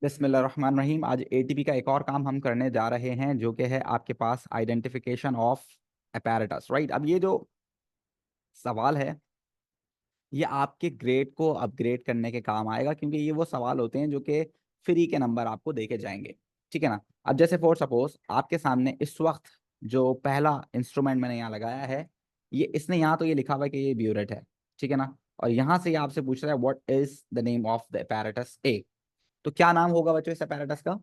बिस्मिल्लाहिर्रहमानिर्रहीम। आज एटीपी का एक और काम हम करने जा रहे हैं जो कि है आपके पास आइडेंटिफिकेशन ऑफ अपैरेटस। राइट, अब ये जो सवाल है ये आपके ग्रेड को अपग्रेड करने के काम आएगा, क्योंकि ये वो सवाल होते हैं जो कि फ्री के नंबर आपको देके जाएंगे। ठीक है ना। अब जैसे फॉर सपोज आपके सामने इस वक्त जो पहला इंस्ट्रूमेंट मैंने यहाँ लगाया है, ये इसने यहाँ तो ये लिखा हुआ है कि ये ब्यूरेट है। ठीक है ना। और यहाँ से ये आपसे पूछ रहा है what is the name of the apparatus A. तो क्या नाम होगा बच्चों इस अपैरेटस का?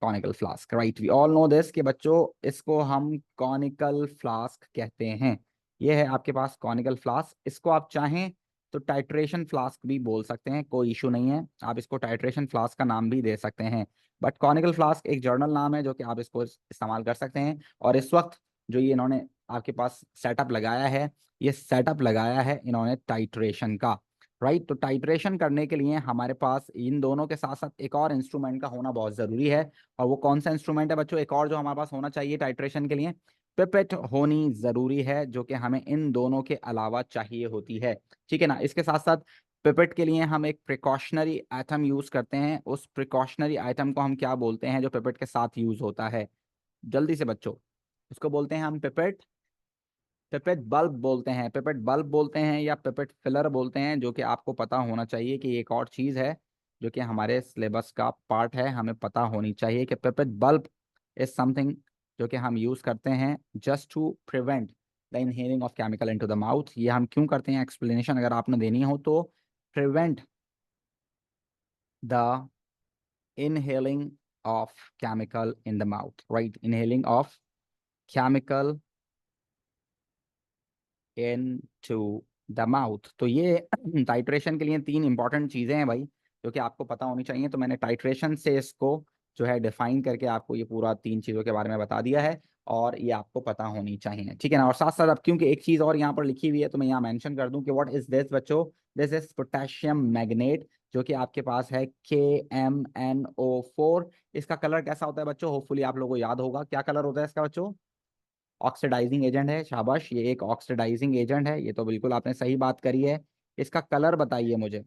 Conical flask. Right, we all know this कि बच्चों इसको हम कॉनिकल फ्लास्क कहते हैं। ये है आपके पास कॉनिकल फ्लास्क। इसको आप चाहें तो टाइट्रेशन फ्लास्क भी बोल सकते हैं, कोई इशू नहीं है। आप इसको टाइट्रेशन फ्लास्क का नाम भी दे सकते हैं, बट कॉनिकल फ्लास्क एक जर्नल नाम है जो कि आप इसको इस्तेमाल कर सकते हैं। और इस वक्त जो ये इन्होंने आपके पास सेटअप लगाया है, ये सेटअप लगाया है इन्होंने टाइट्रेशन का। राइट, तो टाइट्रेशन करने के लिए हमारे पास इन दोनों के साथ साथ एक और इंस्ट्रूमेंट का होना बहुत जरूरी है। और वो कौन सा इंस्ट्रूमेंट है बच्चों? एक और जो हमारे पास होना चाहिए टाइट्रेशन के लिए, पिपेट होनी जरूरी है, जो कि हमें इन दोनों के अलावा चाहिए होती है। ठीक है ना। इसके साथ साथ पिपेट के लिए हम एक प्रिकॉशनरी आइटम यूज करते हैं। उस प्रिकॉशनरी आइटम को हम क्या बोलते हैं जो पिपेट के साथ यूज होता है? जल्दी से बच्चों, उसको बोलते हैं हम पिपेट पिपेट बल्ब बोलते हैं। पिपेट बल्ब बोलते हैं या पिपेट फिलर बोलते हैं, जो कि आपको पता होना चाहिए कि एक और चीज है जो कि हमारे सिलेबस का पार्ट है। हमें पता होनी चाहिए कि पिपेट बल्ब इज समथिंग जो कि हम यूज करते हैं just to prevent the inhaling of chemical into the mouth. ये हम क्यों करते हैं, एक्सप्लेनेशन अगर आपने देनी हो तो, prevent the inhaling of chemical in the mouth. Right, inhaling of chemical into the mouth. तो ये टाइट्रेशन के लिए तीन इंपॉर्टेंट चीजें हैं भाई, जो कि आपको पता होनी चाहिए। तो मैंने टाइट्रेशन से इसको जो है डिफाइन करके आपको ये पूरा तीन चीजों के बारे में बता दिया है, और ये आपको पता होनी चाहिए। ठीक है ना। और साथ साथ अब क्योंकि एक चीज और यहाँ पर लिखी हुई है तो मैं यहाँ मेंशन कर दूं कि व्हाट इज दिस बच्चों। दिस इज पोटेशियम मैग्नेट, जो कि आपके पास है KMnO4। इसका कलर कैसा होता है बच्चों? होपफुली आप लोगों को याद होगा। क्या कलर होता है इसका बच्चों? ऑक्सीडाइजिंग एजेंट है। शाबाश, ये एक ऑक्सीडाइजिंग एजेंट है। ये तो बिल्कुल आपने सही बात करी है। इसका कलर बताइए मुझे।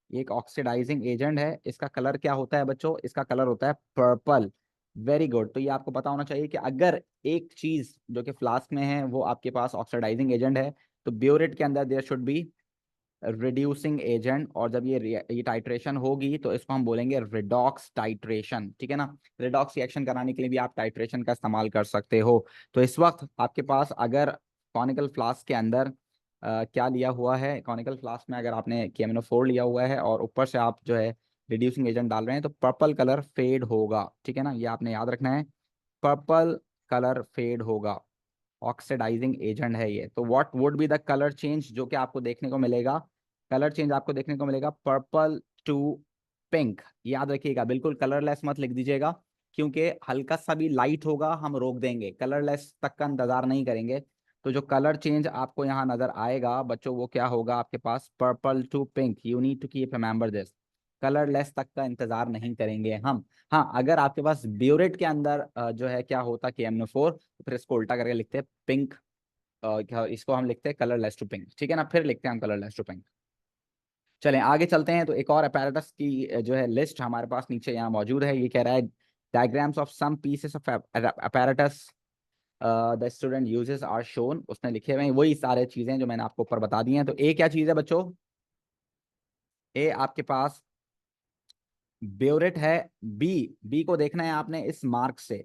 ये एक ऑक्सीडाइजिंग एजेंट है, इसका कलर क्या होता है बच्चों? इसका कलर होता है पर्पल। Very good. तो ये आपको पता होना चाहिए कि अगर एक चीज जो कि फ्लास्क में है वो आपके पास ऑक्सीडाइजिंग एजेंट है, तो ब्यूरेट के अंदर there should be reducing agent. और जब ये टाइट्रेशन होगी तो इसको हम बोलेंगे रिडॉक्स टाइट्रेशन। ठीक है ना। रिडॉक्स रिएक्शन कराने के लिए भी आप टाइट्रेशन का इस्तेमाल कर सकते हो। तो इस वक्त आपके पास अगर कॉनिकल फ्लास्क के अंदर क्या लिया हुआ है, कॉनिकल फ्लास्क में अगर आपने KMnO4 लिया हुआ है और ऊपर से आप जो है रिड्यूसिंग एजेंट डाल रहे हैं, तो पर्पल कलर फेड होगा। ठीक है ना, ये आपने याद रखना है। पर्पल कलर फेड होगा, ऑक्सीडाइजिंग एजेंट है ये। तो what would be the colour change जो कि आपको देखने को मिलेगा? कलर चेंज आपको देखने को मिलेगा पर्पल टू पिंक। याद रखिएगा, बिल्कुल कलरलेस मत लिख दीजिएगा, क्योंकि हल्का सा भी लाइट होगा हम रोक देंगे, कलरलेस तक का इंतजार नहीं करेंगे। तो जो कलर चेंज आपको यहाँ नजर आएगा बच्चों, वो क्या होगा आपके पास? Purple to pink. You need to keep remember this, colourless तक का इंतजार नहीं करेंगे हम। हाँ, अगर आपके पास ब्यूरेट के अंदर जो है क्या होता KMnO4, तो फिर इसको उल्टा करके लिखते हैं पिंक। इसको हम लिखते हैं कलरलेस टू पिंक। ठीक है ना, फिर लिखते हैं हम कलरलेस टू पिंक। चलें आगे चलते हैं। तो एक और अपैरेटस की जो है लिस्ट हमारे पास नीचे यहाँ मौजूद है। ये कह रहा है diagrams of some pieces of apparatus the student uses are shown. उसने लिखे हुए हैं वही सारे चीजें जो मैंने आपको ऊपर बता दी हैं। तो ए क्या चीज है बच्चों? ए आपके पास ब्योरेट है। बी, बी को देखना है आपने इस मार्क से।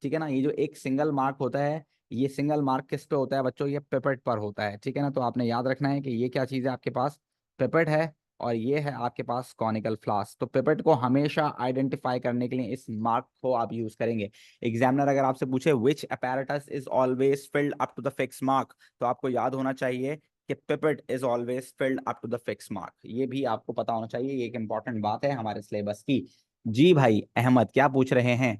ठीक है ना, ये जो एक सिंगल मार्क होता है, ये सिंगल मार्क किस पे होता है बच्चों? ये पिपेट पर होता है। ठीक है ना, तो आपने याद रखना है कि ये क्या चीज है आपके पास? पिपेट है। और ये है आपके पास कॉनिकल फ्लास्क। तो पिपेट को हमेशा आइडेंटिफाई करने के लिए इस मार्क को आप यूज करेंगे। एग्जामिनर अगर आपसे पूछे which apparatus is always filled up to the fix mark, तो आपको याद होना चाहिए कि pipette is always filled up to the fix mark. ये भी आपको पता होना चाहिए, ये एक इंपॉर्टेंट बात है हमारे सिलेबस की। जी भाई अहमद, क्या पूछ रहे हैं?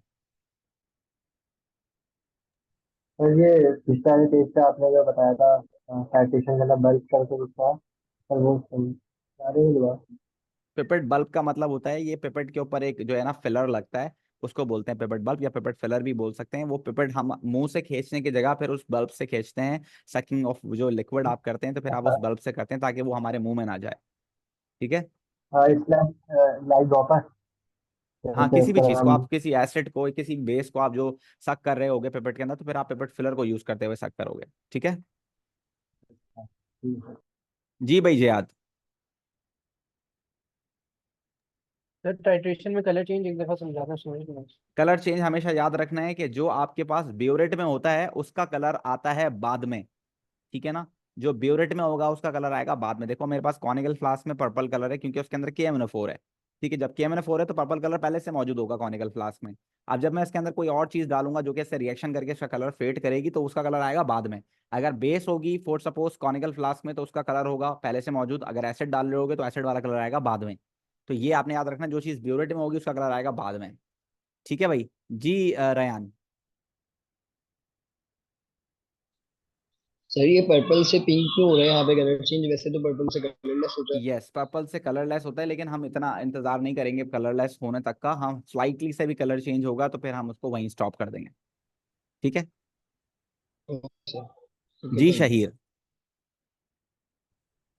सर ये पिछले वाले पेज पे आपने जो बताया था साइटेशन का बल्क करके कुछ था। सर वो सारे ही हुआ। पिपेट बल्ब का मतलब होता है, ये पिपेट के ऊपर एक जो है ना फिलर लगता है, उसको बोलते हैं पिपेट बल्ब या पिपेट फिलर भी बोल सकते हैं। वो पिपेट हम मुंह से खींचने की जगह फिर उस बल्ब से खींचते हैं। सकिंग ऑफ जो लिक्विड आप करते हैं तो फिर आप उस बल्ब से करते हैं ताकि वो हमारे मुंह में ना जाए। ठीक है। स्लैश लाइक ड्रॉपर, हाँ, जैसे किसी भी उसका चीज को नाम। आप, किसी एसिड को, किसी बेस को आप जो सक कर रहे होगे पेपेट के अंदर, तो फिर आप पेपेट फिलर को यूज करते हुए सक करोगे। ठीक है। ठीक है। जी भाई जयाद। सर टाइट्रेशन में कलर चेंज एक दफा समझाना, समझ में। कलर चेंज हमेशा याद रखना है कि जो आपके पास ब्योरेट में होता है उसका कलर आता है बाद में। ठीक है ना। जो ब्योरेट में होगा उसका कलर आएगा बाद में। देखो मेरे पास कॉनिकल फ्लास्क में पर्पल कलर है क्योंकि उसके अंदर KMnO4 है। ठीक है, जब KMnO4 है तो पर्पल कलर पहले से मौजूद होगा कॉनिकल फ्लास्क में। अब जब मैं इसके अंदर कोई और चीज डालूंगा जो कि इससे रिएक्शन करके इसका कलर फेड करेगी तो उसका कलर आएगा बाद में। अगर बेस होगी फॉर सपोज कॉनिकल फ्लास्क में तो उसका कलर होगा पहले से मौजूद। अगर एसिड डाल रहे होगे तो एसिड वाला कलर आएगा बाद में। तो ये आपने याद रखना, जो चीज ब्योरेट में होगी उसका कलर आएगा बाद में। ठीक है भाई। जी रयान। सर ये पर्पल से पिंक क्यों हो रहा है यहाँ पे कलर चेंज? वैसे तो पर्पल से कलरलेस होता है। यस, पर्पल से कलरलेस होता है, लेकिन हम इतना इंतजार नहीं करेंगे कलरलेस होने तक का। हम स्लाइटली से भी कलर चेंज होगा तो फिर हम उसको वहीं स्टॉप कर देंगे। ठीक है। ओके सर, ठीक है, जी thank you. Shaheer.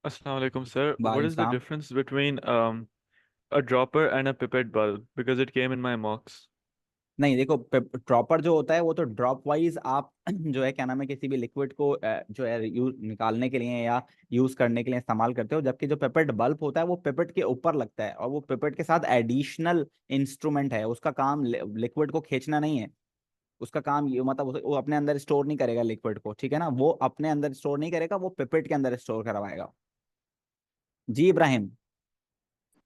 Assalamu alaikum, sir. What वालेकुम is the सलाम। difference between a dropper and a pipette bulb? Because it came in my mocks. नहीं देखो, ड्रॉपर जो होता है वो तो ड्रॉप वाइज आप जो है क्या नाम है किसी भी लिक्विड को जो है यूज निकालने के लिए या यूज करने के लिए इस्तेमाल करते हो। जबकि जो पिपेट बल्ब होता है वो पिपेट के ऊपर लगता है और वो पिपेट के साथ एडिशनल इंस्ट्रूमेंट है। उसका काम लिक्विड को खींचना नहीं है। उसका काम ये मतलब वो अपने अंदर स्टोर नहीं करेगा लिक्विड को। ठीक है ना, वो अपने अंदर स्टोर नहीं करेगा, वो पिपेट के अंदर स्टोर करवाएगा। जी इब्राहिम।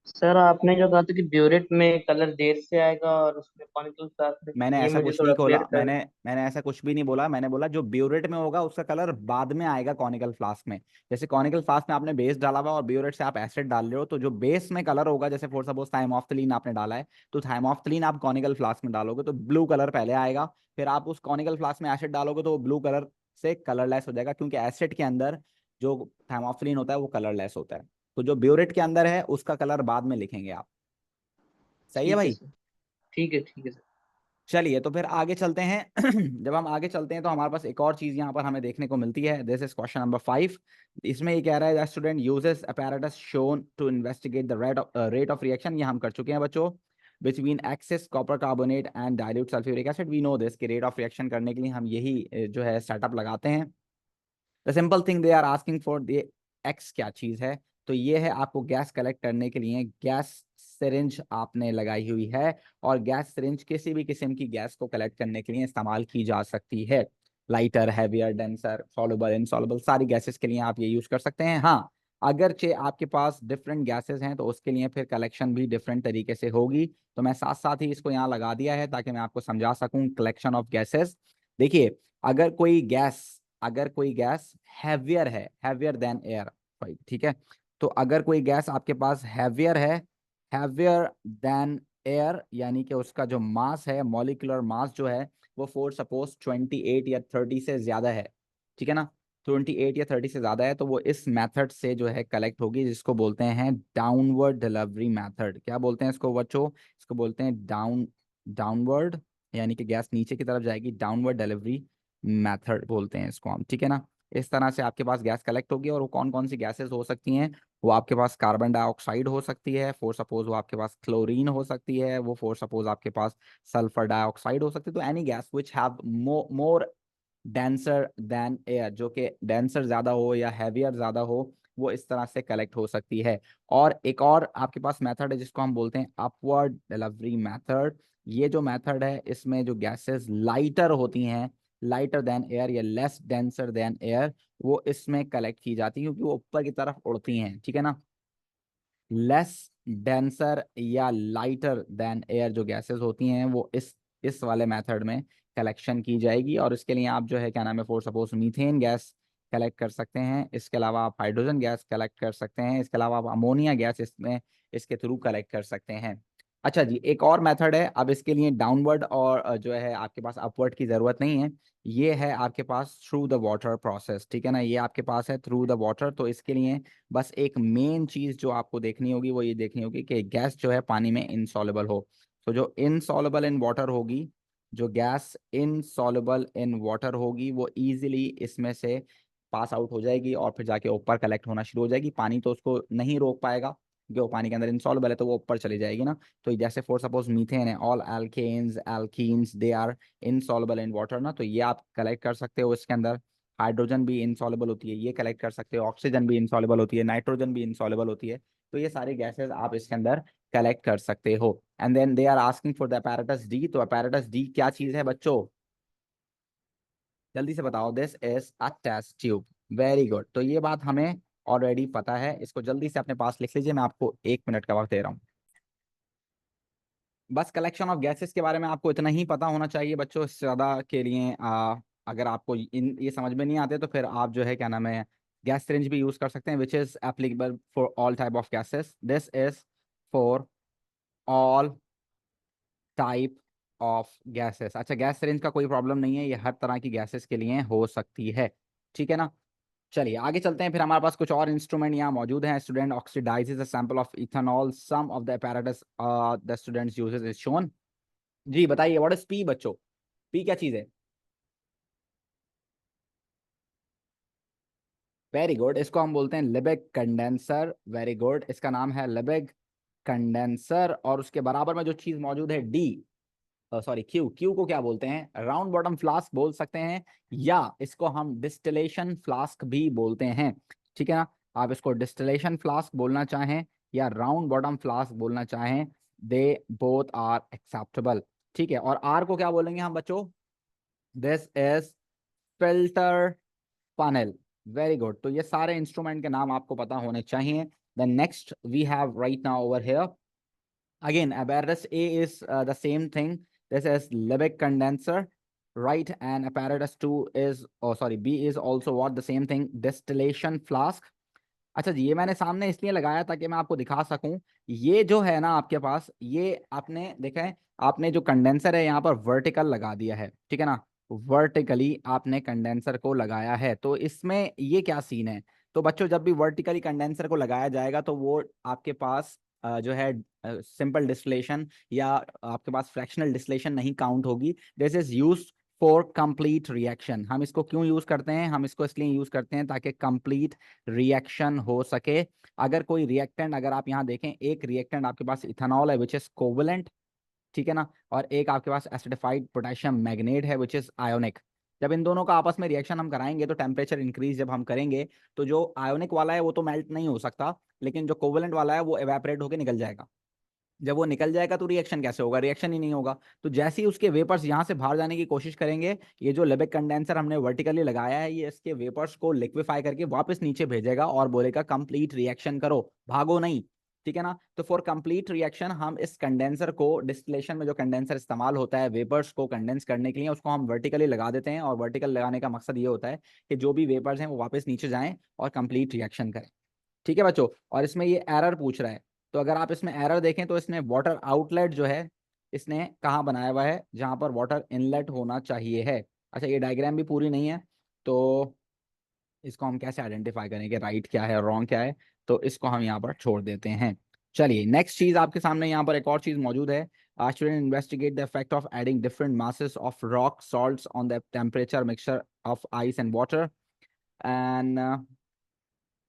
सर आपने जो कहा था कि ब्यूरेट में कलर देर से आएगा और उसमें पानी तो साथ में, मैंने ये ऐसा मुझे कुछ थोड़ा नहीं खोला, क्लियर कर। मैंने ऐसा कुछ भी नहीं बोला। मैंने बोला जो ब्यूरेट में होगा उसका कलर बाद में आएगा कॉनिकल फ्लास्क में। जैसे कॉनिकल फ्लास्क में आपने बेस डाला हुआ और ब्यूरेट से आप एसिड डाल रहे हो तो जो बेस में कलर होगा, जैसे फॉर सपोज थाइमोफ्थलीन आपने डाला है तो थाइमोफ्थलीन आप कॉनिकल फ्लास्क में डालोगे तो ब्लू कलर पहले आएगा। फिर आप उस कॉनिकल फ्लास्क में एसिड डालोगे तो वो ब्लू कलर से कलरलेस हो जाएगा, क्योंकि एसिड के अंदर जो थाइमोफ्थलीन होता है वो कलरलेस होता है। तो जो ब्यूरेट के अंदर है उसका कलर बाद में लिखेंगे आप। सही है ठीक है भाई। सर, ठीक है, ठीक है सर। चलिए तो फिर आगे चलते हैं। जब हम आगे चलते हैं तो हमारे पास एक और चीज यहाँ पर हमें देखने को मिलती है। This is question number 5। इसमें ये कह रहा है student uses apparatus shown to investigate the rate of reaction. ये हम कर चुके हैं बच्चों। Between excess copper carbonate and dilute sulphuric acid. We know this कि रेट ऑफ रिएक्शन करने के लिए हम यही जो है सेटअप लगाते हैं। The simple thing they are asking for the X क्या चीज है। तो ये है आपको गैस कलेक्ट करने के लिए गैस सिरिंज आपने लगाई हुई है। और गैस सिरिंज किसी भी किस्म की गैस को कलेक्ट करने के लिए इस्तेमाल की जा सकती है। Lighter, heavier, denser, soluble, insoluble, सारी गैसेस के लिए आप ये यूज कर सकते हैं। हाँ, अगरचे आपके पास डिफरेंट गैसेस हैं तो उसके लिए फिर कलेक्शन भी डिफरेंट तरीके से होगी। तो मैं साथ साथ ही इसको यहाँ लगा दिया है ताकि मैं आपको समझा सकूं कलेक्शन ऑफ गैसेस। देखिए, अगर कोई गैस अगर कोई गैस हैवियर है, हैवियर देन एयर, ठीक है। तो अगर कोई गैस आपके पास हैवियर है, हैवियर देन एयर, यानी कि उसका जो मास है, मॉलिक्यूलर मास जो है वो फॉर सपोज 28 या 30 से ज्यादा है। ठीक है ना, 28 या 30 से ज्यादा है तो वो इस मेथड से जो है कलेक्ट होगी, जिसको बोलते हैं डाउनवर्ड डिलीवरी मेथड। क्या बोलते हैं इसको बच्चों? इसको बोलते हैं डाउनवर्ड, यानी कि गैस नीचे की तरफ जाएगी, डाउनवर्ड डिलीवरी मेथड बोलते हैं इसको हम। ठीक है ना। इस तरह से आपके पास गैस कलेक्ट होगी। और वो कौन कौन सी गैसेस हो सकती हैं? वो आपके पास कार्बन डाइऑक्साइड हो सकती है, फॉर सपोज वो आपके पास क्लोरीन हो सकती है, वो फॉर सपोज आपके पास सल्फर डाइऑक्साइड हो सकती है। तो any gas which have more denser then air, जो कि डेंसर ज्यादा हो या हैवियर ज्यादा हो, वो इस तरह से कलेक्ट हो सकती है। और एक और आपके पास मेथड है जिसको हम बोलते हैं अपवर्ड डिलीवरी मेथड। ये जो मेथड है इसमें जो गैसेस लाइटर होती हैं, लाइटर देन एयर या लेस डेंसर देन एयर, वो इसमें कलेक्ट की जाती है क्योंकि वो ऊपर की तरफ उड़ती हैं। ठीक है ना। लेस डेंसर या लाइटर देन एयर जो गैसेस होती हैं वो इस वाले मेथड में कलेक्शन की जाएगी। और इसके लिए आप जो है क्या नाम है, for suppose methane gas collect कर सकते हैं। इसके अलावा आप हाइड्रोजन गैस कलेक्ट कर सकते हैं। इसके अलावा आप अमोनिया गैस इसमें इसके थ्रू कलेक्ट कर सकते हैं। अच्छा जी, एक और मेथड है। अब इसके लिए डाउनवर्ड और जो है आपके पास अपवर्ड की जरूरत नहीं है। ये है आपके pass through the water process. ठीक है ना, ये आपके पास है थ्रू द वाटर। तो इसके लिए बस एक मेन चीज जो आपको देखनी होगी वो ये देखनी होगी कि गैस जो है पानी में इनसॉल्युबल हो। तो जो इनसॉल्युबल इन वाटर होगी, जो गैस इनसॉल्युबल इन वाटर होगी वो इजीली इसमें से पास आउट हो जाएगी और फिर जाके ऊपर कलेक्ट होना शुरू हो जाएगी। पानी तो उसको नहीं रोक पाएगा। जो पानी के अंदर इनसॉल्युबल है तो वो ऊपर चली जाएगी ना। तो जैसे फॉर सपोज मीथेन है, all alkanes alkenes they are insoluble in water ना, तो ये आप कलेक्ट कर सकते हो इसके अंदर। हाइड्रोजन भी इनसॉल्युबल होती है, ये कलेक्ट कर सकते हो। ऑक्सीजन भी इनसॉल्युबल होती है, नाइट्रोजन भी इनसॉल्युबल होती है। तो ये सारी गैसेज आप इसके अंदर कलेक्ट कर सकते हो। And then they are asking for the apparatus D. तो अपैरेटस डी क्या चीज है बच्चों, जल्दी से बताओ। This is a test tube. Very good. तो ये बात हमें ऑलरेडी पता है, इसको जल्दी से अपने पास लिख लीजिए, मैं आपको 1 मिनट का वक्त दे रहा हूँ। बस कलेक्शन ऑफ गैसेस के बारे में आपको इतना ही पता होना चाहिए बच्चों, इससे ज़्यादा के लिए अगर आपको इन ये समझ में नहीं आते तो फिर आप जो है क्या नाम है गैस सिरिंज भी यूज़ कर सकते हैं, which is applicable for all type of gases. This is for all type of gases. अच्छा, गैस सिरिंज का कोई प्रॉब्लम नहीं है, ये हर तरह की गैसेस के लिए हो सकती है, ठीक है ना। चलिए आगे चलते हैं, फिर हमारे पास कुछ और इंस्ट्रूमेंट यहाँ मौजूद हैं। Student oxidises a sample of ethanol, some of the apparatus the students uses is shown. जी बताइए, व्हाट इज पी बच्चों, पी क्या चीज है। वेरी गुड, इसको हम बोलते हैं लिबेक कंडेंसर। वेरी गुड, इसका नाम है लिबेक कंडेंसर। और उसके बराबर में जो चीज मौजूद है डी, सॉरी क्यू, क्यू को क्या बोलते हैं, राउंड बॉटम फ्लास्क बोल सकते हैं, या इसको हम डिस्टिलेशन फ्लास्क भी बोलते हैं, ठीक है ना। आप इसको डिस्टिलेशन फ्लास्क बोलना चाहें या राउंड बॉटम फ्लास्क बोलना चाहें, दे बोथ आर एक्सेप्टेबल, ठीक है। और आर को क्या बोलेंगे हम बच्चों, this is filter funnel. Very good, तो ये सारे इंस्ट्रूमेंट के नाम आपको पता होने चाहिए। Then next we have right now over here again apparatus A is the same thing. This is Liebig condenser, right? And apparatus 2 is, oh sorry, B is also what, the same thing, distillation flask. अच्छा जी, ये मैंने सामने इसलिए लगाया ताकि मैं आपको दिखा सकूं। ये जो है ना आपके पास, ये आपने देखा है, आपने जो कंडेंसर है यहाँ पर वर्टिकल लगा दिया है, ठीक है ना। वर्टिकली आपने कंडेंसर को लगाया है, तो इसमें ये क्या सीन है। तो बच्चों जब भी वर्टिकली कंडेंसर को लगाया जाएगा तो वो आपके पास जो है सिंपल डिस्टिलेशन या आपके पास फ्रैक्शनल डिस्टिलेशन नहीं काउंट होगी। This is used for complete reaction. हम इसको क्यों यूज करते हैं, हम इसको इसलिए यूज करते हैं ताकि कंप्लीट रिएक्शन हो सके। अगर कोई रिएक्टेंट, अगर आप यहाँ देखें, एक रिएक्टेंट आपके पास इथेनॉल है विच इज कोवलेंट, ठीक है ना, और एक आपके पास एसिडिफाइड पोटेशियम मैग्नेट है विच इज आयोनिक। जब इन दोनों का आपस में रिएक्शन हम कराएंगे तो टेम्परेचर इंक्रीज जब हम करेंगे तो जो आयोनिक वाला है वो तो मेल्ट नहीं हो सकता, लेकिन जो कोवलेंट वाला है वो एवेपोरेट होकर निकल जाएगा। जब वो निकल जाएगा तो रिएक्शन कैसे होगा, रिएक्शन ही नहीं होगा। तो जैसे ही उसके वेपर्स यहाँ से बाहर जाने की कोशिश करेंगे, ये जो लिबेक कंडेंसर हमने वर्टिकली लगाया है ये इसके वेपर्स को लिक्विफाई करके वापस नीचे भेजेगा और बोलेगा कंप्लीट रिएक्शन करो, भागो नहीं, ठीक है ना। तो फॉर कंप्लीट रिएक्शन हम इस कंडेंसर को, डिस्टिलेशन में जो कंडेंसर इस्तेमाल होता है वेपर्स को कंडेंस करने के लिए, उसको हम वर्टिकली लगा देते हैं। और वर्टिकल लगाने का मकसद ये होता है कि जो भी वेपर्स हैं वो वापस नीचे जाएं और कंप्लीट रिएक्शन करें, ठीक है बच्चों। और इसमें ये एरर पूछ रहा है, तो अगर आप इसमें एरर देखें तो इसने वाटर आउटलेट जो है इसने कहाँ बनाया हुआ है, जहां पर वाटर इनलेट होना चाहिए है। अच्छा, ये डायग्राम भी पूरी नहीं है, तो इसको हम कैसे आइडेंटिफाई करेंगे राइट क्या है और रॉन्ग क्या है, तो इसको हम यहाँ पर छोड़ देते हैं। चलिए नेक्स्ट चीज आपके सामने यहाँ पर एक और चीज मौजूद है। Student investigate the effect of adding different masses of rock salts on the temperature mixture of ice and water, and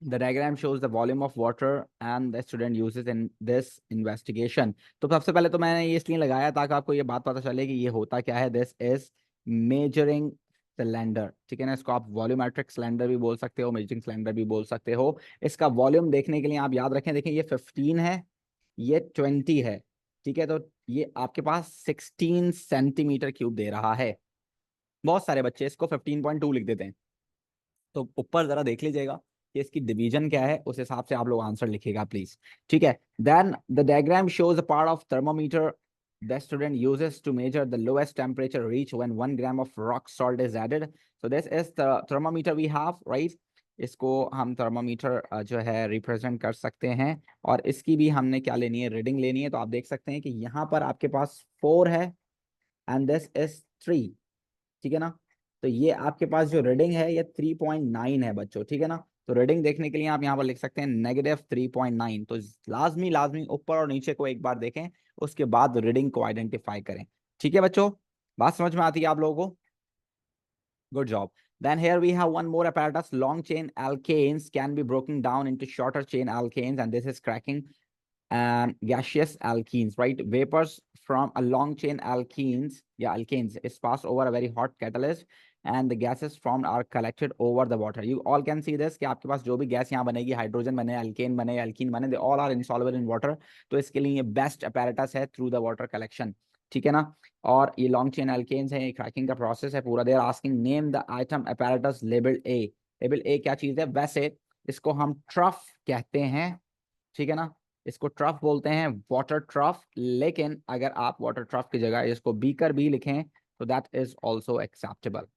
the diagram shows the volume of water and the student uses in this investigation। तो सबसे पहले तो मैंने ये इसलिए लगाया ताकि आपको ये बात पता चले कि ये होता क्या है। दिस इज मेजरिंग सिलेंडर, ठीक है ना। इसको आप वॉल्यूमेट्रिक सिलेंडर भी बोल सकते हो, मेजरिंग सिलेंडर भी बोल सकते हो। इसका वॉल्यूम देखने के लिए आप याद रखें, देखिए ये 15 है, ये 20 है, ठीक है। तो ये आपके पास 16 सेंटीमीटर क्यूब दे रहा है। बहुत सारे बच्चे इसको 15.2 लिख देते हैं, तो ऊपर जरा देख लीजिएगा कि इसकी डिवीजन क्या है, उस हिसाब से आप लोग आंसर लिखिएगा प्लीज, ठीक है। Then the diagram shows a part of thermometer the student uses to measure the lowest temperature reached when 1 gram of rock salt is added। So this is the thermometer we have, right? इसको हम thermometer जो है represent कर सकते हैं, और इसकी भी हमने क्या लेनी है, रीडिंग लेनी है। तो आप देख सकते हैं कि यहाँ पर आपके पास 4 है एंड दिस इज 3, ठीक है ना। तो ये आपके पास जो रीडिंग है ये 3.9 है बच्चों, ठीक है ना। तो रीडिंग देखने के लिए आप यहाँ पर लिख सकते हैं -3.9। तो लाजमी लाजमी ऊपर और नीचे को एक बार देखें, उसके बाद रीडिंग को आइडेंटिफाई करें, ठीक है बच्चों। बात समझ में आती है आप लोगों को, good job. Then here we have one more apparatus. Long chain alkanes can be broken down into shorter chain alkanes, and this is cracking and gaseous alkenes, right? Vapors from a long chain alkenes, alkanes is passed over a very hot catalyst and the gases formed are collected over the water. You all can see this कि आपके पास जो भी gas यहाँ बनेगी, hydrogen बने, alkane बने, alkyne बने, they all are insoluble in water. तो इसके लिए ये बेस्ट apparatus है through the water collection. ठीक है ना? और ये लॉन्ग चेन अल्केन्स है, क्रैकिंग का प्रोसेस है पूरा. They are asking name the item apparatus labeled A. Label A क्या चीज है? वैसे इसको हम ट्रफ कहते हैं, ठीक है ना? इसको ट्रफ बोलते हैं, वाटर ट्रफ. लेकिन अगर आप वाटर ट्रफ की जगह इसको बीकर भी लिखें तो दैट इज ऑल्सो एक्सेप्टेबल.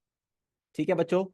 ठीक है बच्चों,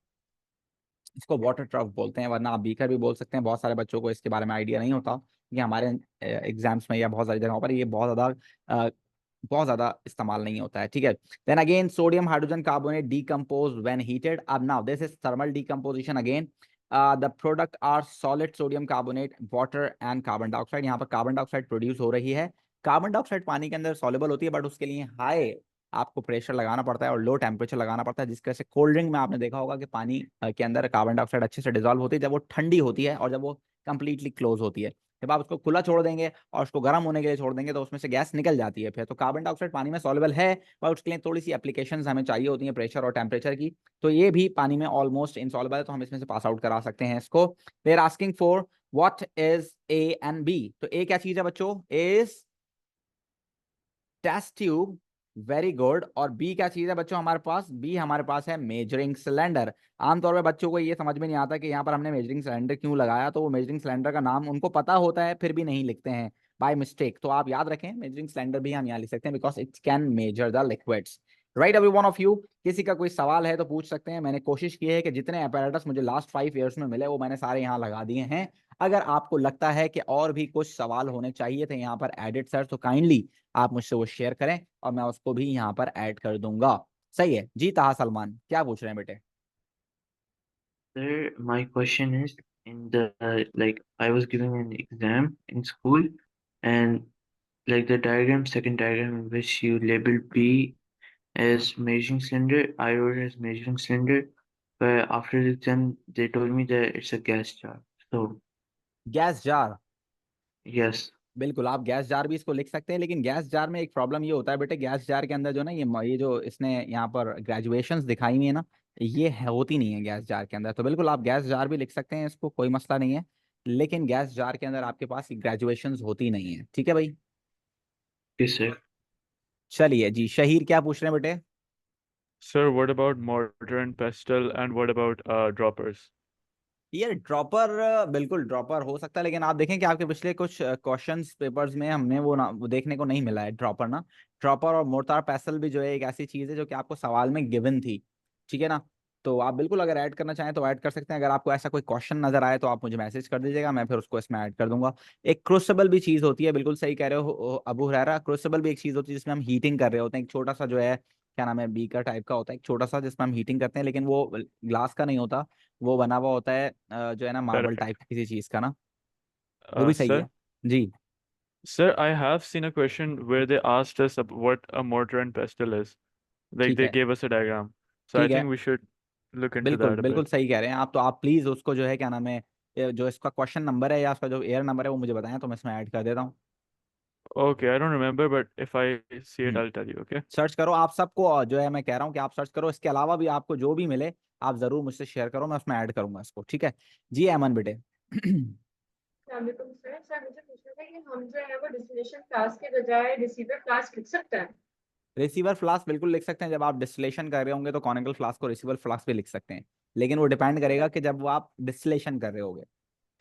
इसको वाटर ट्रफ बोलते हैं, वरना आप बीकर भी बोल सकते हैं. बहुत सारे बच्चों को इसके बारे में आइडिया नहीं होता कि हमारे एग्जाम्स में या बहुत सारी जगहों पर ये बहुत ज्यादा इस्तेमाल नहीं होता है. ठीक है. Then again sodium hydrogen carbonate decompose when heated. अब now this is thermal decomposition again. The product are solid sodium carbonate, water and carbon dioxide. यहाँ पर कार्बन डाइऑक्साइड प्रोड्यूस हो रही है. कार्बन डाइऑक्साइड पानी के अंदर सॉल्युबल होती है, बट उसके लिए हाई आपको प्रेशर लगाना पड़ता है और लो टेम्परेचर लगाना पड़ता है, जिसकी वजह से कोल्ड ड्रिंक में आपने देखा होगा कि पानी के अंदर कार्बन डाइऑक्साइड अच्छे से डिजोल्व होती है जब वो ठंडी होती है और जब वो कंप्लीटली क्लोज होती है. जब आप उसको खुला छोड़ देंगे और उसको गर्म होने के लिए छोड़ देंगे तो उसमें से गैस निकल जाती है फिर. तो कार्बन डाइऑक्साइड पानी में सॉल्युबल है, पर उसके लिए थोड़ी सी एप्लीकेशंस हमें चाहिए होती हैं प्रेशर और टेम्परेचर की. तो ये भी पानी में ऑलमोस्ट इनसॉल्युबल है, तो हम इसमें से पास आउट करा सकते हैं इसको. They are asking for what is A and B. तो ए क्या चीज है बच्चों? Is test tube. Very good. और बी क्या चीज है बच्चों हमारे पास? बी हमारे पास है मेजरिंग सिलेंडर. आमतौर पे बच्चों को ये समझ में नहीं आता कि यहाँ पर हमने मेजरिंग सिलेंडर क्यों लगाया, तो वो मेजरिंग सिलेंडर का नाम उनको पता होता है फिर भी नहीं लिखते हैं बाय मिस्टेक. तो आप याद रखें, मेजरिंग सिलेंडर भी हम यहाँ लिख सकते हैं because it can measure the liquids. Right every one of you. किसी का कोई सवाल है तो पूछ सकते हैं. मैंने कोशिश की है कि जितने अपैरेटस मुझे लास्ट 5 ईयर्स में मिले वो मैंने सारे यहाँ लगा दिए हैं. अगर आपको लगता है कि और भी कुछ सवाल होने चाहिए थे यहाँ पर एडिट सर, तो काइंडली आप मुझसे वो शेयर करें और मैं उसको भी यहाँ पर ऐड कर दूंगा. सही है जी. ताहा सलमान क्या पूछ रहे हैं बेटे? Sir, my question is in the like I was giving an exam in school and like the diagram, second diagram in which you labeled B as measuring cylinder, I wrote as measuring cylinder, but after the exam they told me that it's a gas jar. So gas jar. yes, बिल्कुल आप gas jar भी इसको लिख सकते हैं, लेकिन gas jar में एक प्रॉब्लम ये होता है बेटे, गैस जार के अंदर जो ना ये जो इसने यहाँ पर ग्रेजुएशंस दिखाई हुई है ना, ये होती नहीं है गैस जार के अंदर. तो बिल्कुल आप गैस जार भी लिख सकते हैं, इसको कोई मसला नहीं है, लेकिन गैस जार के अंदर आपके पास ग्रेजुएशंस होती नहीं है. ठीक है भाई. yes sir. चलिए जी. शहीर क्या पूछ रहे हैं बेटे? Sir, what about mortar and pestle, and what about droppers? यार ड्रॉपर, बिल्कुल ड्रॉपर हो सकता है, लेकिन आप देखें कि आपके पिछले कुछ क्वेश्चंस पेपर्स में हमने वो देखने को नहीं मिला है ड्रॉपर ना. ड्रॉपर और मोर्टार पैसल भी जो है एक ऐसी चीज है जो कि आपको सवाल में गिवन थी. ठीक है ना? तो आप बिल्कुल अगर ऐड करना चाहें तो ऐड कर सकते हैं. अगर आपको ऐसा कोई क्वेश्चन नजर आए तो आप मुझे मैसेज कर दीजिएगा, मैं फिर उसको इसमें ऐड कर दूंगा. एक क्रूसिबल भी चीज होती है, बिल्कुल सही कह रहे हो अबू हुरैरा. क्रूसिबल भी एक चीज होती है जिसमें हम हीटिंग कर रहे होते हैं. एक छोटा सा जो है क्या नाम है, बीकर टाइप का होता है, एक छोटा सा जिसमें हम हीटिंग करते हैं, लेकिन वो ग्लास का नहीं होता, वो बना हुआ होता है जो है ना मार्बल Correct. टाइप किसी चीज का ना. वो भी सही है Sir, ji. sir, I have seen a question where they asked us what a mortar and pestle is. Like ठीक they है. gave us a diagram. So I ठीक है. think we should look into बिल्कुल that a बिल्कुल bit. सही कह रहे हैं आप. तो आप प्लीज उसको जो है क्या नाम है, जो इसका क्वेश्चन नंबर है या उसका जो एयर नंबर है वो मुझे बताएं तो मैं इसमें ऐड कर देता हूँ. Okay, I don't remember, but if I see it, I'll tell you, okay? Search करो आप सबको, जो है मैं कह रहा हूँ कि आप सर्च करो. इसके अलावा भी आपको जो भी मिले आप जरूर मुझसे शेयर करो, मैं उसमें ऐड करूंगा इसको. ठीक है जी. अमन बेटे. वालेकुम सर. सर मुझे पूछना था कि हम जो है वो डिस्टिलेशन फ्लास्क के बजाय रिसीवर फ्लास्क लिख सकते हैं? रिसीवर फ्लास्क बिल्कुल लिख सकते हैं. जब आप डिस्टिलेशन कर रहे होंगे तो कॉनिकल फ्लास्क को रिसीवर फ्लास्क भी लिख सकते हैं, लेकिन वो डिपेंड करेगा कि जब वो आप डिस्टिलेशन कर रहे होगे.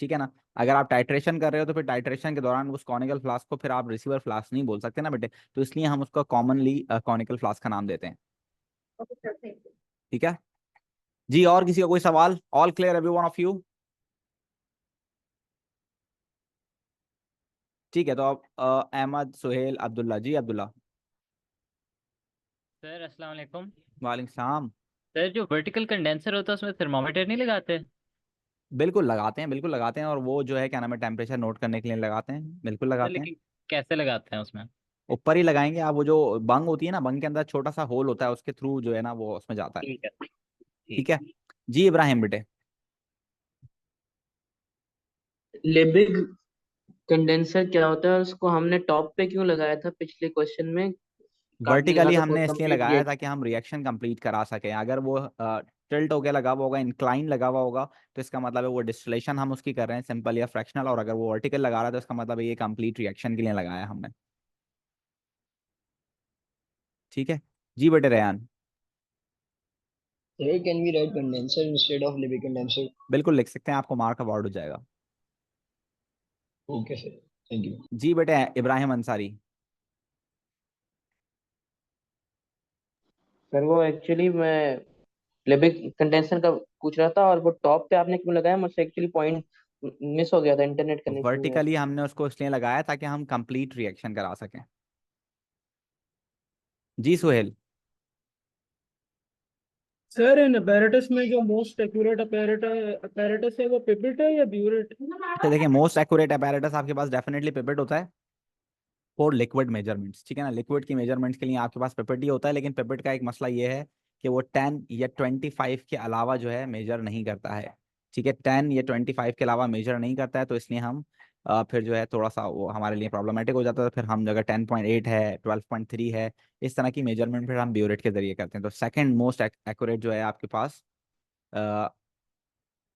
ठीक है ना? अगर आप टाइट्रेशन कर रहे हो तो फिर टाइट्रेशन के दौरान उस कॉनिकल फ्लास्क को फिर आप रिसीवर फ्लास्क नहीं बोल सकते ना बेटे, तो इसलिए हम उसको कॉमनली कॉनिकल फ्लास्क का नाम देते हैं. Okay sir, thank you. ठीक है जी. और किसी का कोई सवाल? All clear every one of you? ठीक है. तो अब अहमद सुहेल अब्दुल्ला जी. अब्दुल्ला. सर अस्सलाम वालेकुम. वालेकुम सलाम. सर जो वर्टिकल कंडेंसर होता है उसमें थर्मामीटर नहीं लगाते? बिल्कुल लगाते हैं, बिल्कुल लगाते हैं. और वो जो है क्या नाम है टेम्परेचर नोट करने के लिए लगाते हैं, बिल्कुल सर लगाते हैं. लेकिन कैसे लगाते हैं उसमें? ऊपर ही लगाएंगे आप. वो जो बंग होती है ना, बंग के अंदर छोटा सा होल होता है, उसके थ्रू जो है ना वो उसमें जाता है. ठीक है. ठीक है जी. इब्राहिम बेटे. लेबिग कंडेंसर क्या होता है और उसको हमने टॉप पे क्यों लगाया था पिछले क्वेश्चन में? आपने लिखा वर्टिकली था हमने फॉर इसलिए कंप्लीट लगाया रिएक्शन। ताकि हम रिएक्शन कंप्लीट करा सकें। अगर वो टिल्ट होके लगा हुआ होगा, इंक्लाइन लगा हुआ होगा, तो इसका मतलब है वो डिस्टिलेशन हम उसकी कर रहे हैं सिंपल या फ्रैक्शनल, और अगर वो वर्टिकल लगा रहा है तो इसका मतलब है ये कंप्लीट रिएक्शन के लिए लगाया हमने। ठीक है जी बेटे Ryan. Sir, can we write condenser instead of Libby condenser? बिल्कुल लिख सकते हैं, आपको मार्क अवार्ड हो जाएगा। Okay, sir. Thank you. जी बेटे इब्राहिम अंसारी। सर वो एक्चुअली मैं लिबिक कंडेंसर का पूछ रहा था, और वो टॉप पे आपने क्यों लगाया? मुझसे एक्चुअली पॉइंट मिस हो गया था इंटरनेट कनेक्शन में। वर्टिकली हमने उसको इसलिए लगाया ताकि हम कंप्लीट रिएक्शन करा सकें। जी सुहेल। सर इन अपैरेटस में जो मोस्ट एक्यूरेट अपैरेटस है वो पिपेट है या ब्यूरेट? तो देखिए मोस्ट एक्यूरेट अपैरेटस आपके पास डेफिनेटली पिपेट होता है फॉर लिक्विड मेजरमेंट्स। ठीक है ना, लिक्विड की मेजरमेंट्स के लिए आपके पास पिपेट ही होता है, लेकिन पिपेट का एक मसला ये है कि वो 10 या 25 के अलावा जो है मेजर नहीं करता है। ठीक है, 10 या 25 के अलावा मेजर नहीं करता है, तो इसलिए हम फिर जो है थोड़ा सा वो हमारे लिए प्रॉब्लमेटिक हो जाता है। फिर हम अगर 10.8 है, 12.3 है, इस तरह की मेजरमेंट फिर हम ब्यूरेट के जरिए करते हैं। तो सेकंड मोस्ट एक्यूरेट जो है आपके पास अ,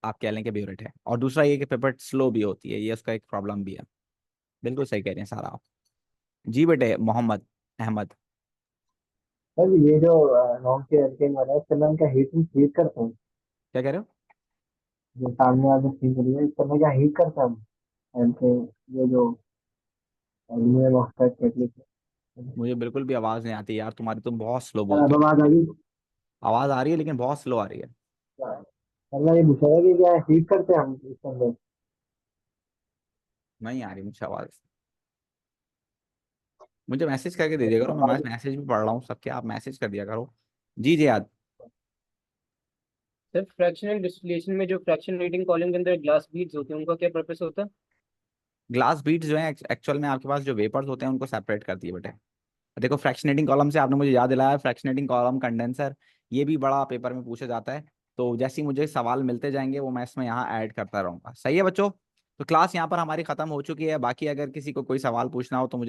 आप कह लें कि ब्यूरेट है। और दूसरा ये कि पिपेट स्लो भी होती है, ये उसका एक प्रॉब्लम भी है। बिल्कुल सही कह रहे हैं सारा आप। जी बेटे मोहम्मद अहमद। सर ये जो नॉन के एल्केन वाला है, इससे मैं क्या हीट करते हैं? क्या कह रहे हो? जो सामने आपने चीज करी है, इससे मैं क्या हीट करते हैं हम एल्केन, ये जो एल्यूमिनियम ऑक्साइड कैटलिस्ट है। मुझे बिल्कुल भी आवाज नहीं आती यार तुम्हारी, तुम बहुत स्लो सर बोलते अब हो। आवाज आ गई? आवाज आ रही है लेकिन बहुत स्लो आ रही है। सर मैं ये पूछ रहा था कि क्या हीट करते हैं हम इसके अंदर? नहीं आ रही मुझे आवाज। मुझे मैसेज करके दे दिया करो, मैं मैसेज भी पढ़ रहा हूँ सबके, आप मैसेज कर दिया करो। जी जी याद। सर फ्रैक्शनल डिस्टिलेशन में जो फ्रैक्शन रेटिंग कॉलम के अंदर ग्लास बीड्स होते हैं उनका क्या पर्पस होता है? ग्लास बीट्स जो है एक्चुअल में आपके पास जो वेपर्स होते हैं उनको सेपरेट करती है बेटे। देखो फ्रैक्शनेटिंग कॉलम से आपने मुझे याद दिलाया, फ्रैक्शनेटिंग कॉलम कंडेंसर, ये भी बड़ा पेपर में पूछा जाता है। तो जैसे ही मुझे सवाल मिलते जाएंगे वो मैं इसमें यहाँ ऐड करता रहूंगा। सही है बच्चों? तो क्लास यहाँ पर हमारी खत्म हो चुकी है। बाकी अगर किसी को कोई सवाल पूछना हो तो मुझे